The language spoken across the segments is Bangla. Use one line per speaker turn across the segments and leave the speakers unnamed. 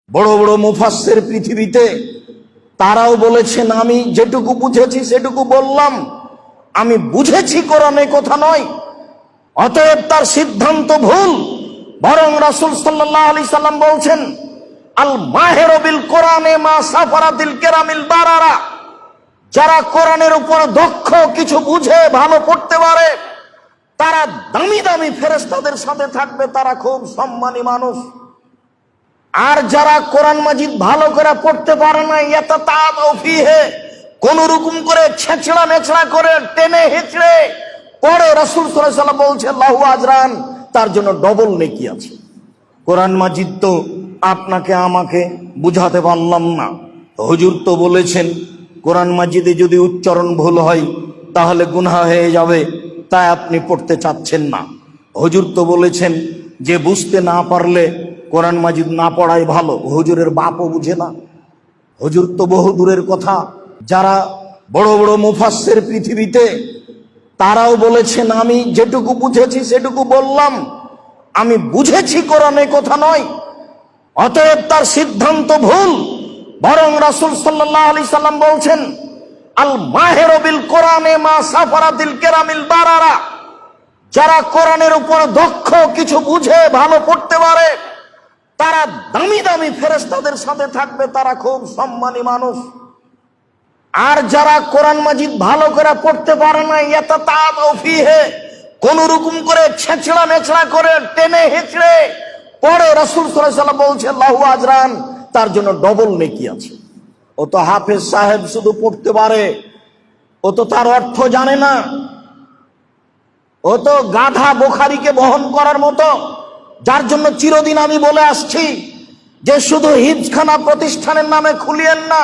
বড় বড় মুফাসসির পৃথিবীতে তারাও বলেছেন আমি যেটুকু বুঝেছি সেটুকু বললাম, আমি বুঝেছি কোরআনে কথা নয়, অতএব তার সিদ্ধান্ত ভুল। বরং রাসূল সাল্লাল্লাহু আলাইহি সাল্লাম বলছেন আল মাহিরু বিল কোরআনে মা সাফারাতিল কিরামিল বারারা, যারা কোরআনের উপর দক্ষ, কিছু বুঝে, ভালো পড়তে পারে, তারা দামি দামি ফেরেশতাদের সাথে থাকবে, তারা খুব সম্মানী মানুষ। আর যারা কোরআন মাজিদ ভালো করে পড়তে পারে না, ইয়াতাতাউ ফিহে, কোন রকম করে ছেঁচড়া নেচড়া করে টেনে হেঁচড়ে পড়ে, রাসূল সাল্লাল্লাহু আলাইহি সাল্লাম বলছেন লাহু আজরান, তার জন্য ডবল নেকি আছে। কোরআন মাজিদ তো আপনাকে আমাকে বুঝাতে পারলাম না, হুজুর তো বলেছেন কোরআন মাজিদে যদি উচ্চারণ ভুল হয় তাহলে গুনাহ হয়ে যাবে, তাই আপনি পড়তে চাচ্ছেন না। হুজুর তো বলেছেন যে বুঝতে না পারলে কোরআন মাজিদ না পড়াই ভালো, হুজুরের বাপও বুঝে না। হুজুর তো বহু দূরের কথা। যারা বড় বড় মুফাসসির পৃথিবীতে তারাও বলেছেন আমি যেটুকু বুঝেছি সেটুকু বললাম, আমি বুঝেছি কোরআনে কথা নয়, অতএব তার সিদ্ধান্ত ভুল। বরং রাসূল সাল্লাল্লাহু আলাইহি সাল্লাম বলছেন আল মাহিরু বিল কোরআনে মা সাফারাতিল কিরামিল বারারা, যারা কোরআনের উপর দক্ষ, কিছু বুঝে, ভালো পড়তে পারে, তারা দামি দামি ফেরেশতাদের সাথে থাকবে, তারা খুব সম্মানী মানুষ। আর যারা কোরআন মাজিদ ভালো করে পড়তে পারে না, ইয়াতাতাউ ফিহে, কোন রকম করে ছেঁচড়া নেচড়া করে টেনে হেঁচড়ে পড়ে, রাসূল সাল্লাল্লাহু আলাইহি সাল্লাম বলছেন লাহু আজরান, তার জন্য ডবল নেকি আছে। ও তো হাফেজ সাহেব শুধু পড়তে পারে, ও তো তার অর্থ জানে না, ও তো গাধা বুখারীকে বহন করার মতো। যার জন্য চিরদিন আমি বলে আসছি যে শুধু হিফজখানা প্রতিষ্ঠানের নামে খুলিয়েন না,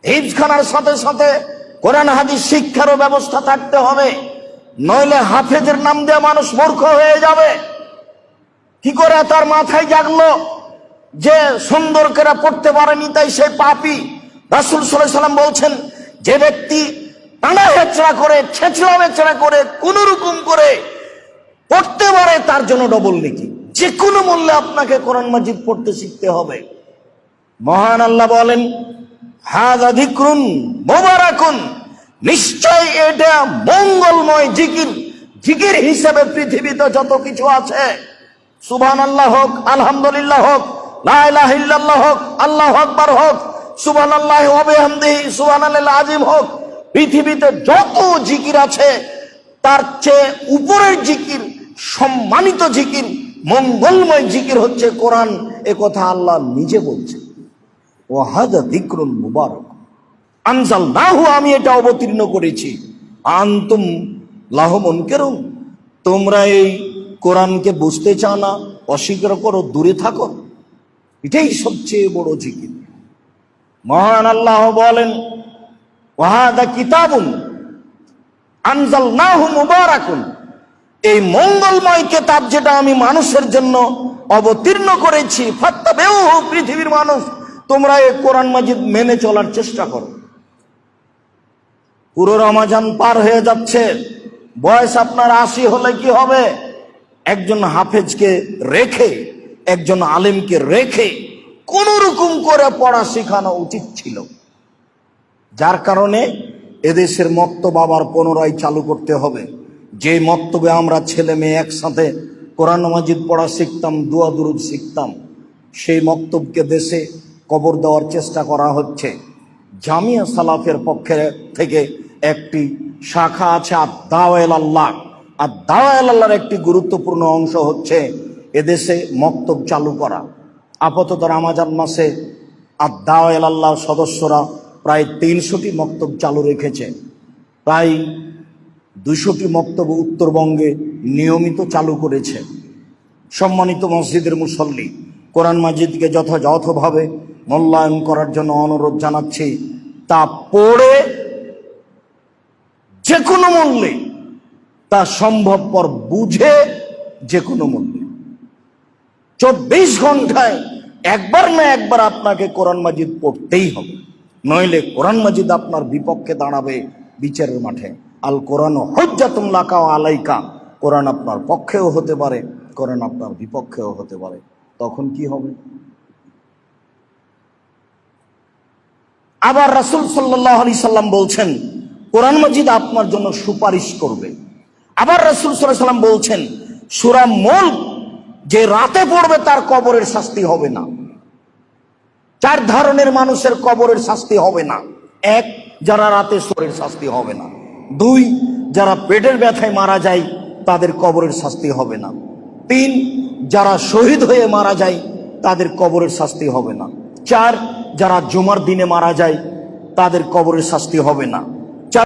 হিফজখানার সাথে সাথে কোরআন হাদিস শিক্ষারও ব্যবস্থা থাকতে হবে, নইলে হাফেজের নাম দিয়ে মানুষ মূর্খ হয়ে যাবে। কি করে তার মাথায় জাগলো যে সুন্দর করে পড়তে পারেনি তাই সে পাপী? রাসূল সাল্লাল্লাহু আলাইহি সাল্লাম বলছেন যে ব্যক্তি টানা হেঁচড়া করে, ছেঁচড়া মেচড়া করে, কোন রকম করে পড়তে পারে, তার জন্য ডবল নেকি। যে কোনো মূল্যে আপনাকে কোরআন মাজিদ পড়তে শিখতে হবে। মহান আল্লাহ বলেন হাযা যিকরুন মুবারাকুন, নিশ্চয় এটা মঙ্গলময় জিকির। জিকির হিসেবে পৃথিবীতে যত কিছু আছে, সুবহানাল্লাহ হোক, আলহামদুলিল্লাহ হোক, লা ইলাহা ইল্লাল্লাহ হোক, আল্লাহু আকবার হোক, সুবহানাল্লাহি ওয়া বিহামদিহি সুবহানাল্লাহিল আযীম হোক, পৃথিবীতে যত জিকির আছে তার চেয়ে উপরের জিকির, সম্মানিত জিকির, মঙ্গলময় জিকির হচ্ছে কোরআন। এ কথা আল্লাহ নিজে বলছে ওয়া হাযা যিকরুন মুবারাক আনজালনাহু, আমি এটা অবতীর্ণ করেছি। আনতুম লাহু মুনকিরুন, তোমরা এই কোরআনকে বুঝতে চাও না, অস্বীকার করো, দূরে থাকো। এটাই সবচেয়ে বড় জিকির। মহান আল্লাহ বলেন ওয়া হাযা কিতাবুন আনজালনাহু মুবারাকুন, এই মঙ্গলময় কিতাব যেটা আমি মানুষের জন্য অবতীর্ণ করেছি, ফাত্তাবিউহু, পৃথিবীর মানুষ তোমরা এই কোরআন মাজিদ মেনে চলার চেষ্টা করো। পুরো রমজান পার হয়ে যাচ্ছে, বয়স আপনার 80 হলে কি হবে? একজন হাফেজকে রেখে, একজন আলেমকে রেখে কোন রকম করে পড়া শেখানো উচিত ছিল। যার কারণে এদেশের মক্তব আবার পুনরায় চালু করতে হবে। যে মক্তবে আমরা ছেলে মেয়ে একসাথে কোরআন মাজিদ পড়া শিখতাম, দোয়া দুরুদ শিখতাম, সেই মক্তবকে দেশে কবর দেওয়ার চেষ্টা করা হচ্ছে। জামিয়া সালাফের পক্ষে থেকে একটি শাখা আছে আদ-দাওয়া ইলাল্লাহ। আদ-দাওয়া ইলাল্লাহর একটি গুরুত্বপূর্ণ অংশ হচ্ছে এদেশে মক্তব চালু করা। আপাতত রমজান মাসে আদ-দাওয়া ইলাল্লাহর সদস্যরা প্রায় 300টি মক্তব চালু রেখেছে। প্রায় 200টি মক্তব উত্তরবঙ্গে নিয়মিত চালু করেছে। সম্মানিত মসজিদের মুসল্লি, কোরআন মাজিদকে যথাযথভাবে মূল্যায়ন করার জন্য অনুরোধ জানাচ্ছি। তা পড়ে যে কোনো মূল্যে, তা সম্ভবপর বুঝে যে কোনো মূল্যে 24 ঘন্টায় একবার না একবার আপনাকে কোরআন মাজিদ পড়তেই হবে, নইলে কোরআন মাজিদ আপনার বিপক্ষে দাঁড়াবে বিচারের মাঠে। আল কোরআন হুজ্জাতুন লাকা ওয়া আলাইকা, কোরআন আপনার পক্ষেও হতে পারে, কোরআন আপনার বিপক্ষেও হতে পারে। তখন কি হবে? আবার রাসূল সাল্লাল্লাহু আলাইহি সাল্লাম বলছেন কোরআন মাজিদ আপনার জন্য সুপারিশ করবে। আবার রাসূল সাল্লাল্লাহু আলাইহি সাল্লাম বলছেন সূরা মুলক যে রাতে পড়বে তার কবরের শাস্তি হবে না। 4 ধরনের মানুষের কবরের শাস্তি হবে না। 1, যারা রাতে শোরের শাস্তি হবে না। 2, যারা পেটের ব্যথায় মারা যায় তাদের কবরের শাস্তি হবে না। 3, যারা শহীদ হয়ে মারা যায় তাদের কবরের শাস্তি হবে না। 4, যারা জুমার দিনে মারা যায় তাদের কবরের শাস্তি হবে না।